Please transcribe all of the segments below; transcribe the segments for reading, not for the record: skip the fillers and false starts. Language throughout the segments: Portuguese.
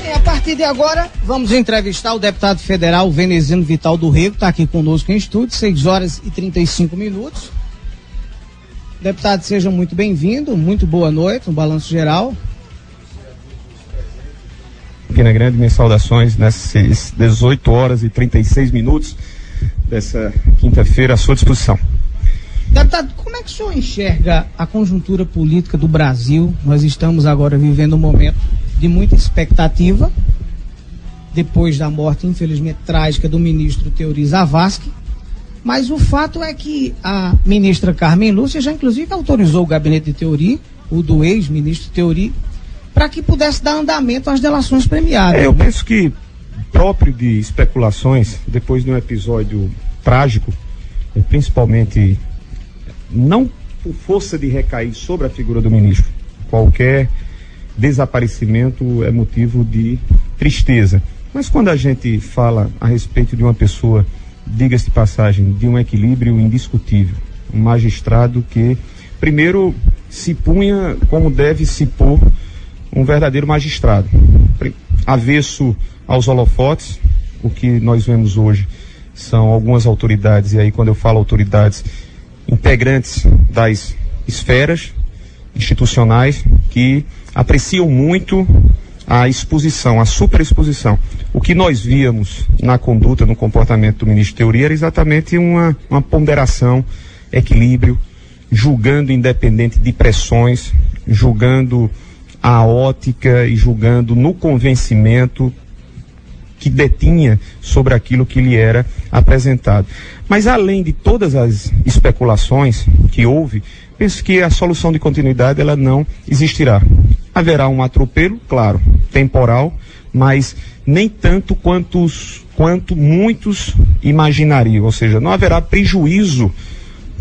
Bem, a partir de agora, vamos entrevistar o deputado federal Veneziano Vital do Rego, está aqui conosco em estúdio, 6 horas e 35 minutos. Deputado, seja muito bem-vindo, muito boa noite, um balanço geral. Campina Grande, minhas saudações nessas 18 horas e 36 minutos dessa quinta-feira à sua disposição. Deputado, como é que o senhor enxerga a conjuntura política do Brasil? Nós estamos agora vivendo um momento de muita expectativa, depois da morte, infelizmente, trágica do ministro Teori Zavascki, mas o fato é que a ministra Carmen Lúcia já inclusive autorizou o gabinete de Teori, o do ex-ministro Teori, para que pudesse dar andamento às delações premiadas. Eu penso que, próprio de especulações, depois de um episódio trágico, principalmente não por força de recair sobre a figura do ministro, qualquer desaparecimento é motivo de tristeza, mas quando a gente fala a respeito de uma pessoa, diga-se de passagem, de um equilíbrio indiscutível, um magistrado que primeiro se punha como deve se pôr um verdadeiro magistrado, avesso aos holofotes. O que nós vemos hoje são algumas autoridades, e aí quando eu falo autoridades, integrantes das esferas institucionais que apreciam muito a exposição, a superexposição. O que nós víamos na conduta, no comportamento do ministro Teori era exatamente uma ponderação, equilíbrio, julgando independente de pressões, julgando a ótica e julgando no convencimento que detinha sobre aquilo que lhe era apresentado. Mas além de todas as especulações que houve, penso que a solução de continuidade ela não existirá. Haverá um atropelo, claro, temporal, mas nem tanto quanto muitos imaginariam, ou seja, não haverá prejuízo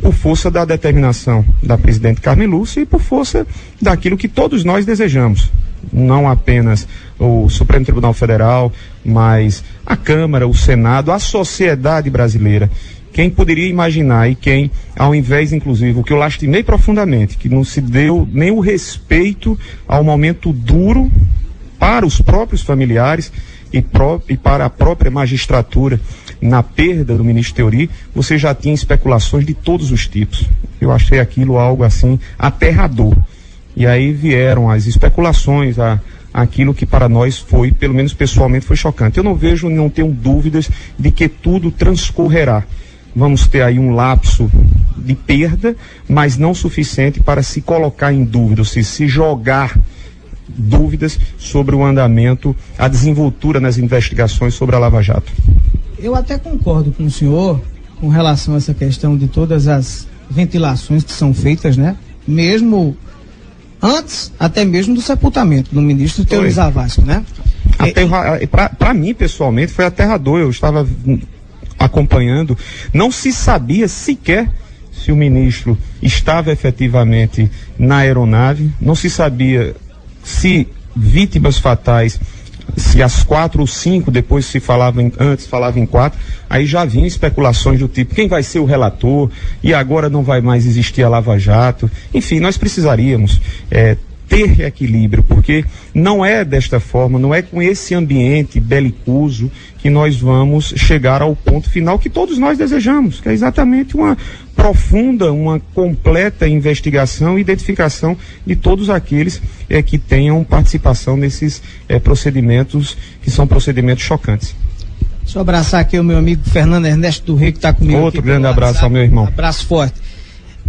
por força da determinação da presidente Carmen Lúcia e por força daquilo que todos nós desejamos. Não apenas o Supremo Tribunal Federal, mas a Câmara, o Senado, a sociedade brasileira. Quem poderia imaginar e quem, ao invés, inclusive, o que eu lastimei profundamente, que não se deu nem o respeito ao momento duro para os próprios familiares e para a própria magistratura na perda do ministro Teori, você já tinha especulações de todos os tipos. Eu achei aquilo algo assim aterrador. E aí vieram as especulações, aquilo que para nós foi, pelo menos pessoalmente, foi chocante. Eu não vejo, não tenho dúvidas de que tudo transcorrerá. Vamos ter aí um lapso de perda, mas não suficiente para se colocar em dúvida, ou seja, se jogar dúvidas sobre o andamento, a desenvoltura nas investigações sobre a Lava Jato. Eu até concordo com o senhor com relação a essa questão de todas as ventilações que são feitas, né? Mesmo antes, até mesmo do sepultamento do ministro Teori Zavascki, né? Para mim, pessoalmente, foi aterrador. Eu estava acompanhando, não se sabia sequer se o ministro estava efetivamente na aeronave, não se sabia se vítimas fatais, se as 4 ou 5, depois se falava antes falava em 4, aí já vinham especulações do tipo, quem vai ser o relator, e agora não vai mais existir a Lava Jato. Enfim, nós precisaríamos ter equilíbrio, porque não é desta forma, não é com esse ambiente belicoso que nós vamos chegar ao ponto final que todos nós desejamos, que é exatamente uma profunda, uma completa investigação e identificação de todos aqueles que tenham participação nesses procedimentos, que são procedimentos chocantes. Deixa eu abraçar aqui o meu amigo Fernando Ernesto do Rio, que está comigo. Outro grande abraço ao meu irmão. Um abraço forte.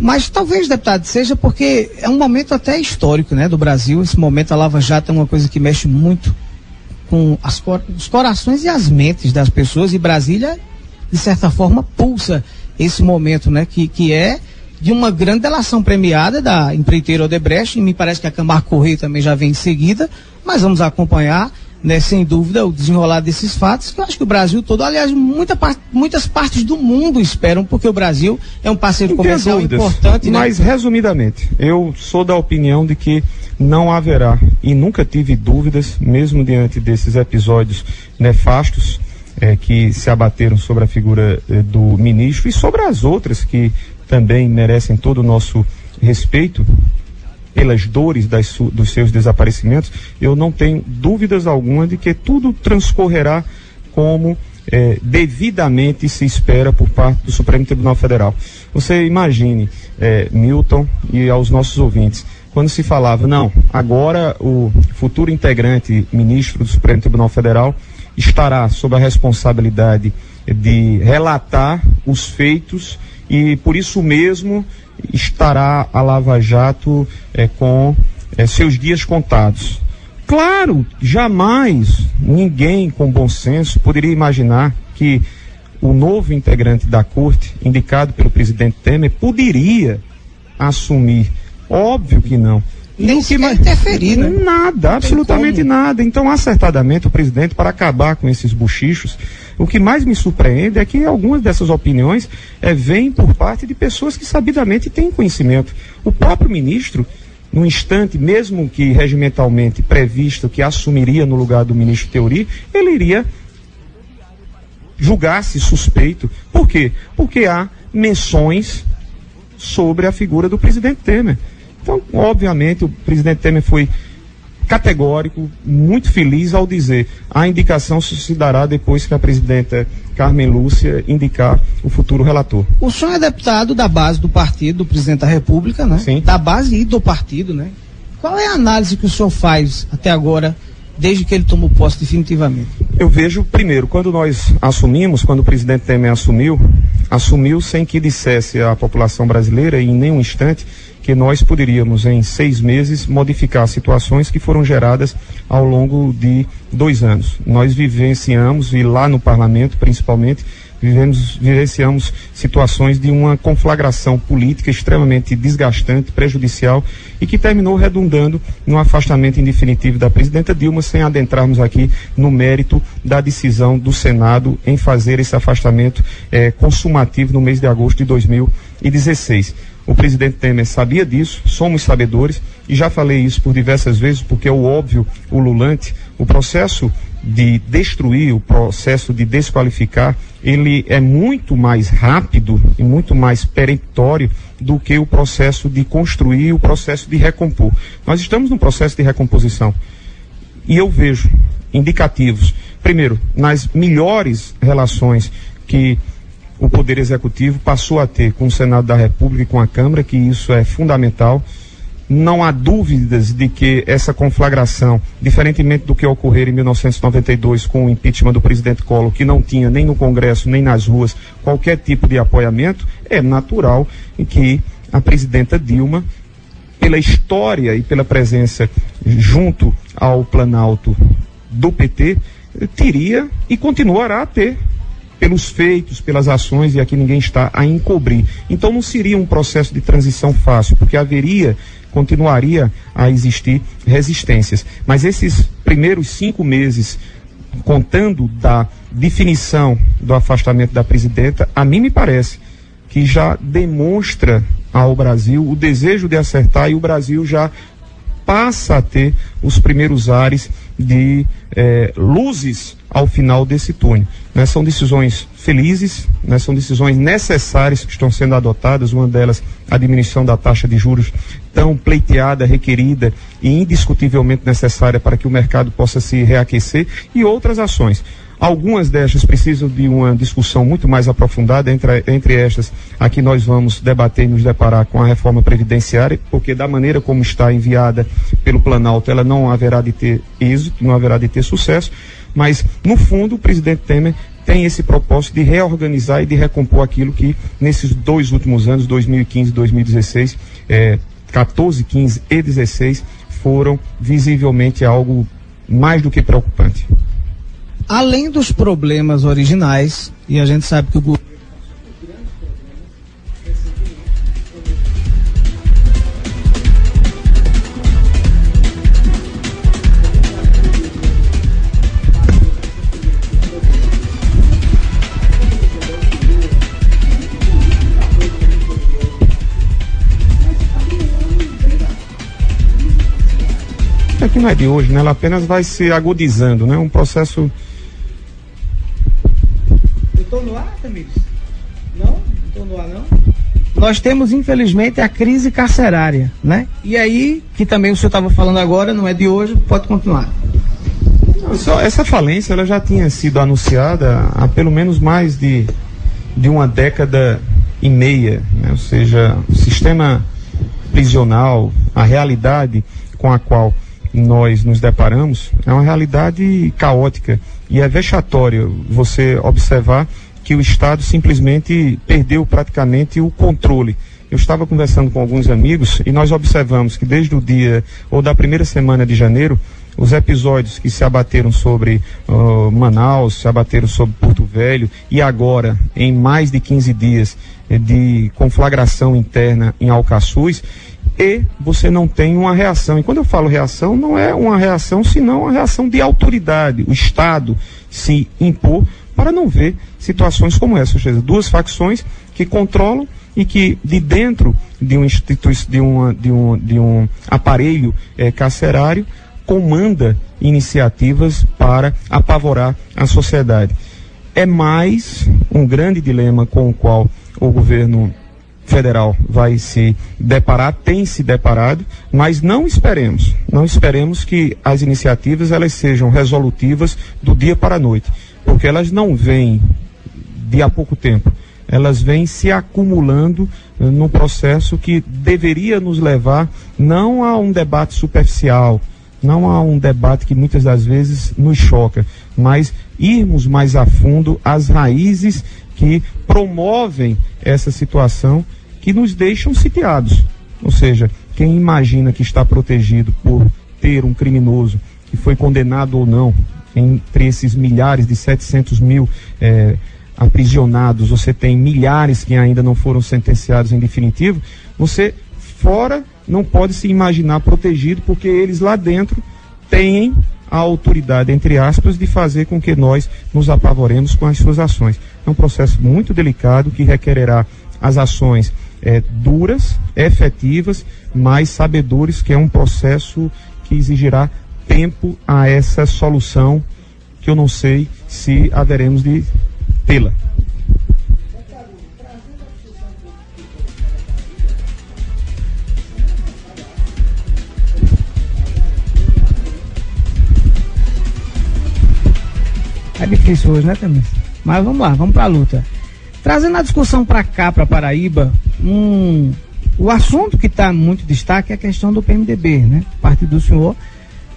Mas talvez, deputado, seja porque é um momento até histórico, né, do Brasil. Esse momento, a Lava Jato é uma coisa que mexe muito com os corações e as mentes das pessoas, e Brasília, de certa forma, pulsa esse momento, né, que é de uma grande delação premiada da empreiteira Odebrecht, e me parece que a Camargo Correia também já vem em seguida, mas vamos acompanhar, né, sem dúvida, o desenrolar desses fatos, que eu acho que o Brasil todo, aliás, muitas partes do mundo esperam, porque o Brasil é um parceiro comercial importante, né? Mas, resumidamente, eu sou da opinião de que não haverá, e nunca tive dúvidas, mesmo diante desses episódios nefastos, que se abateram sobre a figura do ministro e sobre as outras que também merecem todo o nosso respeito, pelas dores dos seus desaparecimentos, eu não tenho dúvidas alguma de que tudo transcorrerá como devidamente se espera por parte do Supremo Tribunal Federal. Você imagine, Milton e aos nossos ouvintes, quando se falava, não, agora o futuro integrante ministro do Supremo Tribunal Federal estará sob a responsabilidade de relatar os feitos e por isso mesmo estará a Lava Jato com seus dias contados. Claro, jamais ninguém com bom senso poderia imaginar que o novo integrante da corte, indicado pelo presidente Temer, poderia assumir. Óbvio que não. Nem se vai interferir, né? Nada, absolutamente nada. Então, acertadamente, o presidente, para acabar com esses bochichos, o que mais me surpreende é que algumas dessas opiniões vêm por parte de pessoas que sabidamente têm conhecimento. O próprio ministro, no instante, mesmo que regimentalmente previsto que assumiria no lugar do ministro Teori, ele iria julgar-se suspeito. Por quê? Porque há menções sobre a figura do presidente Temer. Então, obviamente, o presidente Temer foi categórico, muito feliz ao dizer a indicação se dará depois que a presidenta Carmen Lúcia indicar o futuro relator. O senhor é deputado da base do partido, do presidente da República, né? Sim. Da base e do partido, né? Qual é a análise que o senhor faz até agora, desde que ele tomou posse definitivamente? Eu vejo, primeiro, quando nós assumimos, quando o presidente Temer assumiu sem que dissesse à população brasileira, em nenhum instante, que nós poderíamos, em 6 meses, modificar situações que foram geradas ao longo de 2 anos. Nós vivenciamos, e lá no parlamento, principalmente, vivenciamos situações de uma conflagração política extremamente desgastante, prejudicial, e que terminou redundando no afastamento em definitivo da presidenta Dilma, sem adentrarmos aqui no mérito da decisão do Senado em fazer esse afastamento consumativo no mês de agosto de 2016. O presidente Temer sabia disso, somos sabedores, e já falei isso por diversas vezes, porque é o óbvio, o ululante, o processo de destruir, o processo de desqualificar, ele é muito mais rápido e muito mais peremptório do que o processo de construir, o processo de recompor. Nós estamos num processo de recomposição e eu vejo indicativos, primeiro, nas melhores relações que o Poder Executivo passou a ter com o Senado da República e com a Câmara, que isso é fundamental. Não há dúvidas de que essa conflagração, diferentemente do que ocorreu em 1992 com o impeachment do presidente Collor, que não tinha nem no Congresso, nem nas ruas, qualquer tipo de apoiamento, é natural que a presidenta Dilma, pela história e pela presença junto ao Planalto do PT, teria e continuará a ter, pelos feitos, pelas ações, e aqui ninguém está a encobrir. Então não seria um processo de transição fácil, porque continuaria a existir resistências. Mas esses primeiros 5 meses, contando da definição do afastamento da presidenta, a mim me parece que já demonstra ao Brasil o desejo de acertar, e o Brasil já passa a ter os primeiros ares de luzes ao final desse túnel. São decisões felizes, são decisões necessárias que estão sendo adotadas, uma delas a diminuição da taxa de juros tão pleiteada, requerida e indiscutivelmente necessária para que o mercado possa se reaquecer, e outras ações. Algumas destas precisam de uma discussão muito mais aprofundada, entre estas, aqui nós vamos debater e nos deparar com a reforma previdenciária, porque da maneira como está enviada pelo Planalto, ela não haverá de ter êxito, não haverá de ter sucesso, mas, no fundo, o presidente Temer tem esse propósito de reorganizar e de recompor aquilo que, nesses 2 últimos anos, 2015 e 2016, 14, 15 e 16, foram visivelmente algo mais do que preocupante. Além dos problemas originais, e a gente sabe que o governo que não é de hoje, ela apenas vai se agudizando, um processo. Eu estou no ar, Tamires? Não? Não estou no ar, não? nós temos, infelizmente, a crise carcerária, né? E aí, que também o senhor estava falando agora, não é de hoje, pode continuar. Essa falência, ela já tinha sido anunciada há pelo menos mais de uma década e meia, né? Ou seja, o sistema prisional, a realidade com a qual nós nos deparamos é uma realidade caótica, e é vexatório você observar que o Estado simplesmente perdeu praticamente o controle. Eu estava conversando com alguns amigos e nós observamos que desde o dia ou da primeira semana de janeiro, os episódios que se abateram sobre Manaus, se abateram sobre Porto Velho, e agora, em mais de 15 dias de conflagração interna em Alcaçuz, e você não tem uma reação. E quando eu falo reação, não é uma reação, senão uma reação de autoridade. O Estado se impor para não ver situações como essa, ou seja, duas facções que controlam e que de dentro de um aparelho carcerário comanda iniciativas para apavorar a sociedade. É mais um grande dilema com o qual o governo federal vai se deparar, tem se deparado, mas não esperemos que as iniciativas elas sejam resolutivas do dia para a noite, porque elas não vêm de há pouco tempo, elas vêm se acumulando num processo que deveria nos levar não a um debate superficial, não a um debate que muitas das vezes nos choca, mas irmos mais a fundo às raízes que promovem essa situação, que nos deixam sitiados. Ou seja, quem imagina que está protegido por ter um criminoso que foi condenado ou não, entre esses milhares de 700 mil aprisionados, você tem milhares que ainda não foram sentenciados em definitivo, você fora não pode se imaginar protegido, porque eles lá dentro têm a autoridade, entre aspas, de fazer com que nós nos apavoremos com as suas ações. É um processo muito delicado que requererá as ações duras, efetivas, mas sabedores que é um processo que exigirá tempo a essa solução, que eu não sei se haveremos de tê-la. É difícil hoje, né, também? Mas vamos lá, vamos para a luta. Trazendo a discussão para cá, para Paraíba, o assunto que está muito em destaque é a questão do PMDB, né? O partido do senhor,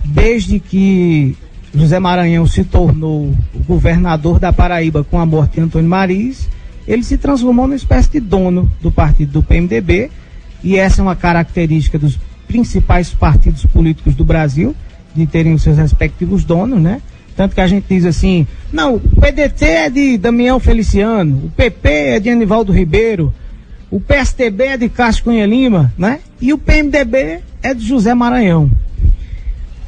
desde que José Maranhão se tornou o governador da Paraíba com a morte de Antônio Mariz, ele se transformou numa espécie de dono do partido do PMDB, e essa é uma característica dos principais partidos políticos do Brasil, de terem os seus respectivos donos, né? Tanto que a gente diz assim, não, o PDT é de Damião Feliciano, o PP é de Anivaldo Ribeiro, o PSTB é de Cássio Cunha Lima, né? E o PMDB é de José Maranhão.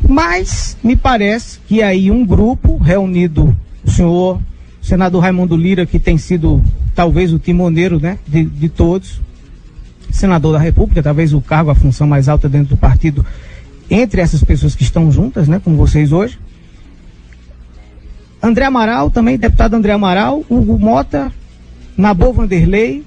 Mas me parece que aí um grupo reunido, o senhor, o senador Raimundo Lira, que tem sido talvez o timoneiro, né, de todos, senador da República, talvez o cargo, a função mais alta dentro do partido, entre essas pessoas que estão juntas, né, com vocês hoje. André Amaral, também deputado André Amaral, Hugo Mota, Nabor Vanderlei.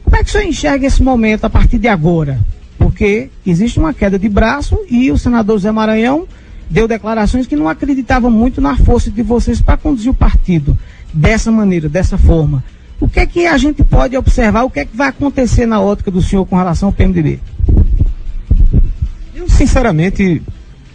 Como é que o senhor enxerga esse momento a partir de agora? Porque existe uma queda de braço e o senador Zé Maranhão deu declarações que não acreditava muito na força de vocês para conduzir o partido dessa maneira, dessa forma. O que é que a gente pode observar, o que é que vai acontecer na ótica do senhor com relação ao PMDB? Eu, sinceramente,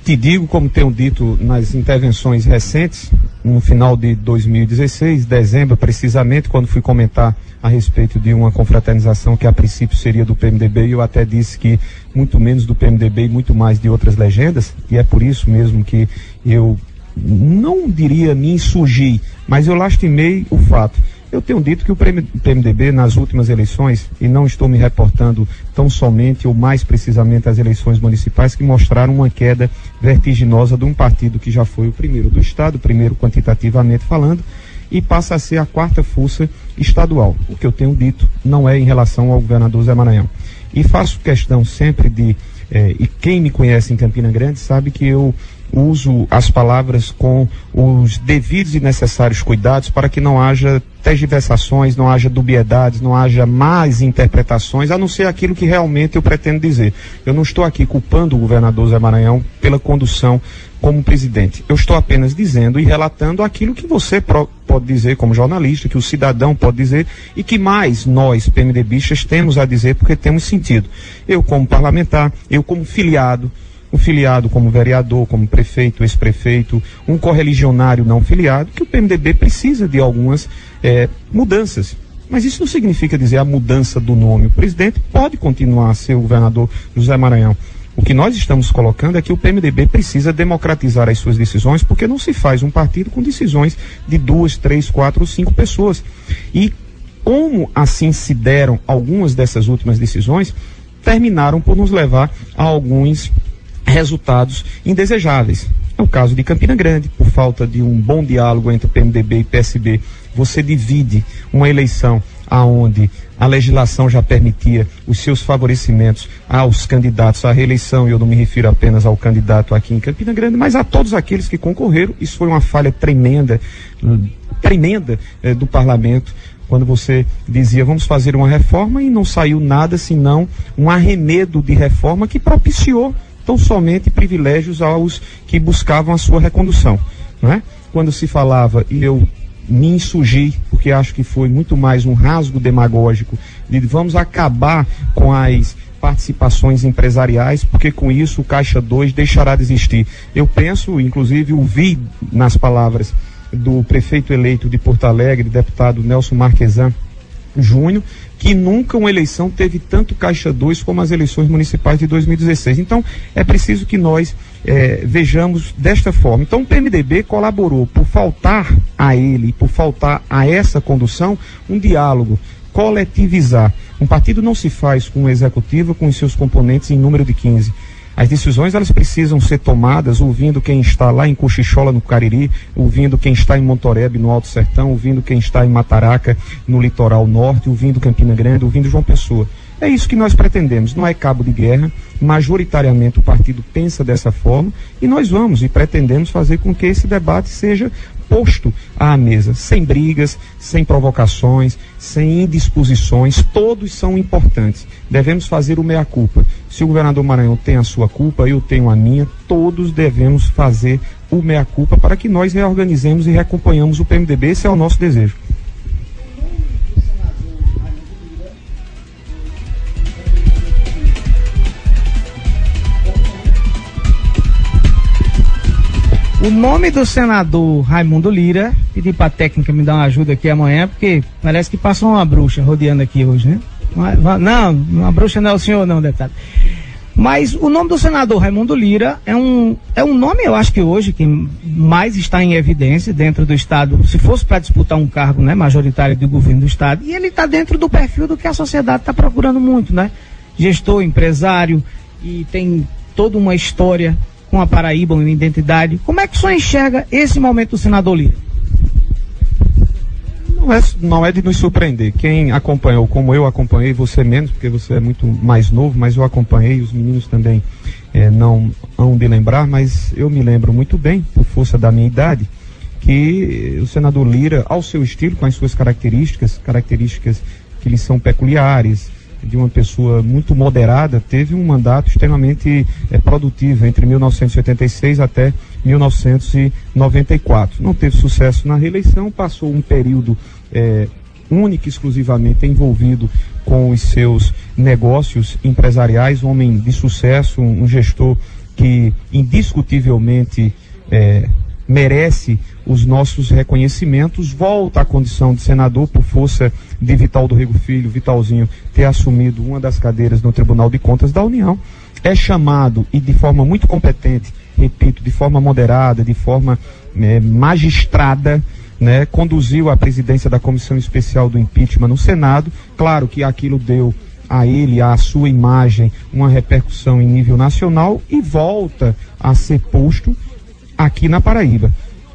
te digo, como tenho dito nas intervenções recentes, no final de 2016, dezembro precisamente, quando fui comentar a respeito de uma confraternização que a princípio seria do PMDB, e eu até disse que muito menos do PMDB e muito mais de outras legendas, e é por isso mesmo que eu não diria me insurgi, mas eu lastimei o fato. Eu tenho dito que o PMDB nas últimas eleições, e não estou me reportando tão somente ou mais precisamente às eleições municipais, que mostraram uma queda vertiginosa de um partido que já foi o primeiro do estado, o primeiro quantitativamente falando, e passa a ser a quarta força estadual. O que eu tenho dito não é em relação ao governador Zé Maranhão. E faço questão sempre de, e quem me conhece em Campina Grande sabe que eu uso as palavras com os devidos e necessários cuidados para que não haja tergiversações, não haja dubiedades, não haja más interpretações, a não ser aquilo que realmente eu pretendo dizer. Eu não estou aqui culpando o governador Zé Maranhão pela condução como presidente. Eu estou apenas dizendo e relatando aquilo que você pode dizer como jornalista, que o cidadão pode dizer e que mais nós, PMDBistas, temos a dizer porque temos sentido. Eu como parlamentar, eu como filiado, o filiado como vereador, como prefeito, ex-prefeito, um correligionário não filiado, que o PMDB precisa de algumas mudanças. Mas isso não significa dizer a mudança do nome. O presidente pode continuar a ser o governador José Maranhão. O que nós estamos colocando é que o PMDB precisa democratizar as suas decisões, porque não se faz um partido com decisões de 2, 3, 4 ou 5 pessoas. E como assim se deram algumas dessas últimas decisões, terminaram por nos levar a alguns resultados indesejáveis. É o caso de Campina Grande, por falta de um bom diálogo entre PMDB e PSB, você divide uma eleição aonde a legislação já permitia os seus favorecimentos aos candidatos à reeleição, e eu não me refiro apenas ao candidato aqui em Campina Grande, mas a todos aqueles que concorreram. Isso foi uma falha tremenda do parlamento, quando você dizia vamos fazer uma reforma e não saiu nada senão um arremedo de reforma que propiciou tão somente privilégios aos que buscavam a sua recondução, não é? Quando se falava, e eu me insurgi, porque acho que foi muito mais um rasgo demagógico, de vamos acabar com as participações empresariais, porque com isso o Caixa 2 deixará de existir. Eu penso, inclusive, ouvi nas palavras do prefeito eleito de Porto Alegre, deputado Nelson Marquesan Júnior, que nunca uma eleição teve tanto Caixa 2 como as eleições municipais de 2016. Então, é preciso que nós vejamos desta forma. Então, o PMDB colaborou por faltar a ele, por faltar a essa condução, um diálogo, coletivizar. Um partido não se faz com uma executiva com os seus componentes em número de 15. As decisões, elas precisam ser tomadas ouvindo quem está lá em Cochichola, no Cariri, ouvindo quem está em Montorebe, no Alto Sertão, ouvindo quem está em Mataraca, no Litoral Norte, ouvindo Campina Grande, ouvindo João Pessoa. É isso que nós pretendemos, não é cabo de guerra. Majoritariamente o partido pensa dessa forma e nós vamos e pretendemos fazer com que esse debate seja posto à mesa, sem brigas, sem provocações, sem indisposições. Todos são importantes. Devemos fazer o meia-culpa. Se o governador Maranhão tem a sua culpa, eu tenho a minha, todos devemos fazer o meia-culpa para que nós reorganizemos e recomponhamos o PMDB. Esse é o nosso desejo. O nome do senador Raimundo Lira, pedi para a técnica me dar uma ajuda aqui amanhã, porque parece que passou uma bruxa rodeando aqui hoje, né? Não, uma bruxa não é o senhor não, deputado. Mas o nome do senador Raimundo Lira é um nome, eu acho que hoje, que mais está em evidência dentro do Estado, se fosse para disputar um cargo, né, majoritário do governo do Estado, e ele está dentro do perfil do que a sociedade está procurando muito, né? Gestor, empresário, e tem toda uma história com a Paraíba, uma identidade. Como é que o senhor enxerga esse momento do senador Lira? Não é de nos surpreender. Quem acompanhou, como eu acompanhei, você menos, porque você é muito mais novo, mas eu acompanhei, os meninos também não hão de lembrar, mas eu me lembro muito bem, por força da minha idade, que o senador Lira, ao seu estilo, com as suas características que lhe são peculiares, de uma pessoa muito moderada, teve um mandato extremamente produtivo entre 1986 até 1994. Não teve sucesso na reeleição, passou um período único e exclusivamente envolvido com os seus negócios empresariais, um homem de sucesso, um gestor que indiscutivelmente merece os nossos reconhecimentos, volta à condição de senador por força de Vitaldo Rego Filho, Vitalzinho, ter assumido uma das cadeiras no Tribunal de Contas da União, é chamado e de forma muito competente, repito, de forma moderada, de forma magistrada, né, conduziu a presidência da Comissão Especial do Impeachment no Senado. Claro que aquilo deu a ele, à sua imagem, uma repercussão em nível nacional e volta a ser posto aqui na Paraíba.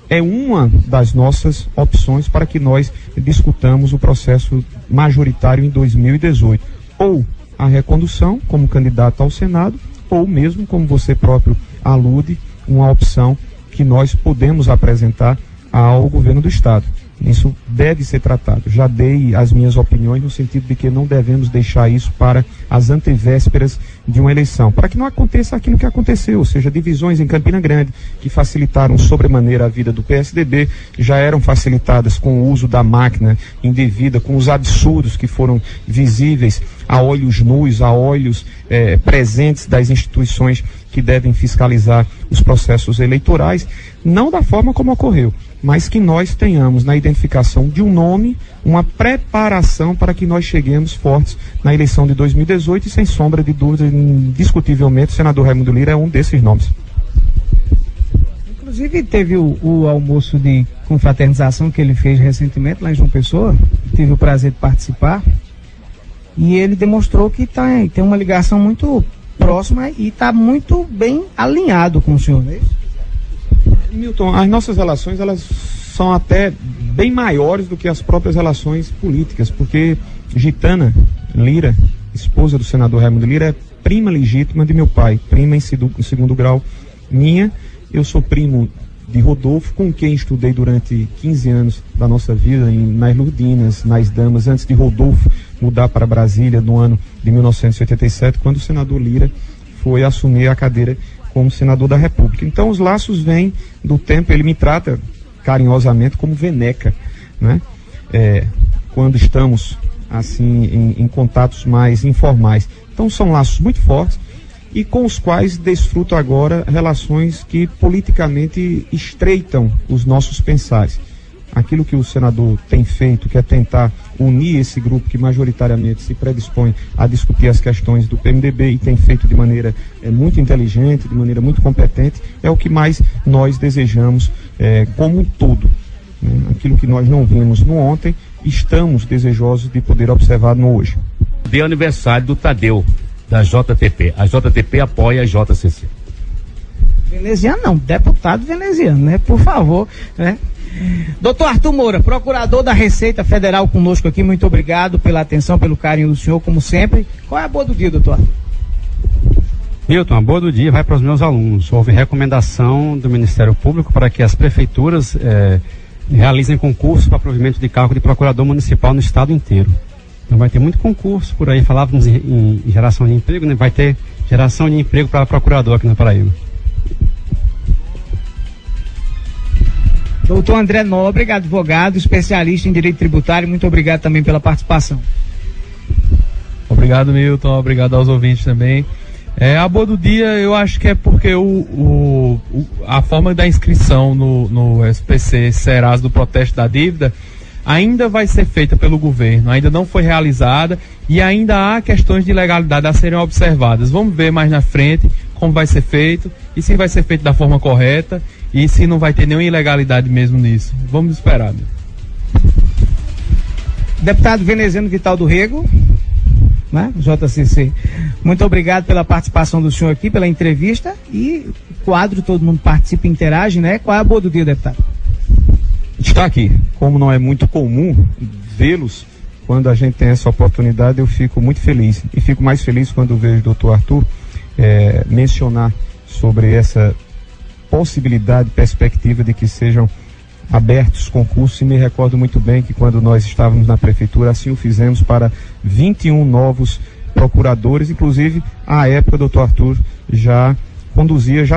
É uma das nossas opções para que nós discutamos o processo majoritário em 2018. Ou a recondução como candidato ao Senado, ou mesmo, como você próprio alude, uma opção que nós podemos apresentar ao governo do Estado. Isso deve ser tratado. Já dei as minhas opiniões no sentido de que não devemos deixar isso para as antevésperas de uma eleição, para que não aconteça aquilo que aconteceu, ou seja, divisões em Campina Grande, que facilitaram sobremaneira a vida do PSDB, já eram facilitadas com o uso da máquina indevida, com os absurdos que foram visíveis a olhos nus, a olhos presentes das instituições que devem fiscalizar os processos eleitorais, não da forma como ocorreu, mas que nós tenhamos na identificação de um nome, uma preparação para que nós cheguemos fortes na eleição de 2018 e sem sombra de dúvida, indiscutivelmente, o senador Raimundo Lira é um desses nomes. Inclusive teve o almoço de confraternização que ele fez recentemente lá em João Pessoa, tive o prazer de participar, e ele demonstrou que tem uma ligação muito próxima e está muito bem alinhado com o senhor, não é isso? Milton, as nossas relações, elas são até bem maiores do que as próprias relações políticas, porque Gitana Lira, esposa do senador Raimundo Lira, é prima legítima de meu pai, prima em segundo grau minha. Eu sou primo de Rodolfo, com quem estudei durante 15 anos da nossa vida, nas Lourdinas, nas Damas, antes de Rodolfo mudar para Brasília no ano de 1987, quando o senador Lira foi assumir a cadeira como senador da República. Então os laços vêm do tempo, ele me trata carinhosamente como Veneca, né? Quando estamos assim em contatos mais informais. Então são laços muito fortes e com os quais desfruto agora relações que politicamente estreitam os nossos pensares. Aquilo que o senador tem feito, que é tentar unir esse grupo que majoritariamente se predispõe a discutir as questões do PMDB e tem feito de maneira muito inteligente, de maneira muito competente, é o que mais nós desejamos como um todo. Aquilo que nós não vimos no ontem, estamos desejosos de poder observar no hoje. De aniversário do Tadeu, da JTP. A JTP apoia a JCC. Veneziano não, deputado veneziano, né? Por favor, né? Doutor Arthur Moura, procurador da Receita Federal conosco aqui, muito obrigado pela atenção, pelo carinho do senhor, como sempre. Qual é a boa do dia, doutor? Milton, a boa do dia vai para os meus alunos. Houve recomendação do Ministério Público para que as prefeituras realizem concurso para provimento de cargo de procurador municipal no estado inteiro. Então vai ter muito concurso por aí, falávamos em geração de emprego, né? Vai ter geração de emprego para procurador aqui na Paraíba. Doutor André Nóbrega, advogado, especialista em direito tributário, muito obrigado também pela participação. Obrigado, Milton, obrigado aos ouvintes também. A boa do dia, eu acho que é porque a forma da inscrição no SPC Serasa do protesto da dívida ainda vai ser feita pelo governo, ainda não foi realizada e ainda há questões de legalidade a serem observadas. Vamos ver mais na frente como vai ser feito e se vai ser feito da forma correta e se não vai ter nenhuma ilegalidade mesmo nisso. Vamos esperar. Deputado veneziano Vital do Rego, né? JCC, muito obrigado pela participação do senhor aqui, pela entrevista e quadro, todo mundo participa e interage, né? Qual é a boa do dia, deputado? Está aqui. Como não é muito comum vê-los, quando a gente tem essa oportunidade, eu fico muito feliz. E fico mais feliz quando vejo o doutor Arthur mencionar sobre essa possibilidade, perspectiva de que sejam abertos concursos, e me recordo muito bem que quando nós estávamos na prefeitura, assim o fizemos para 21 novos procuradores, inclusive à época o doutor Arthur já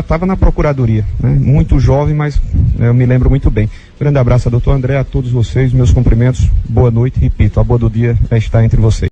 estava na procuradoria, né? Muito jovem, mas eu me lembro muito bem. Grande abraço a doutor André, a todos vocês, meus cumprimentos, boa noite, repito, a boa do dia está entre vocês.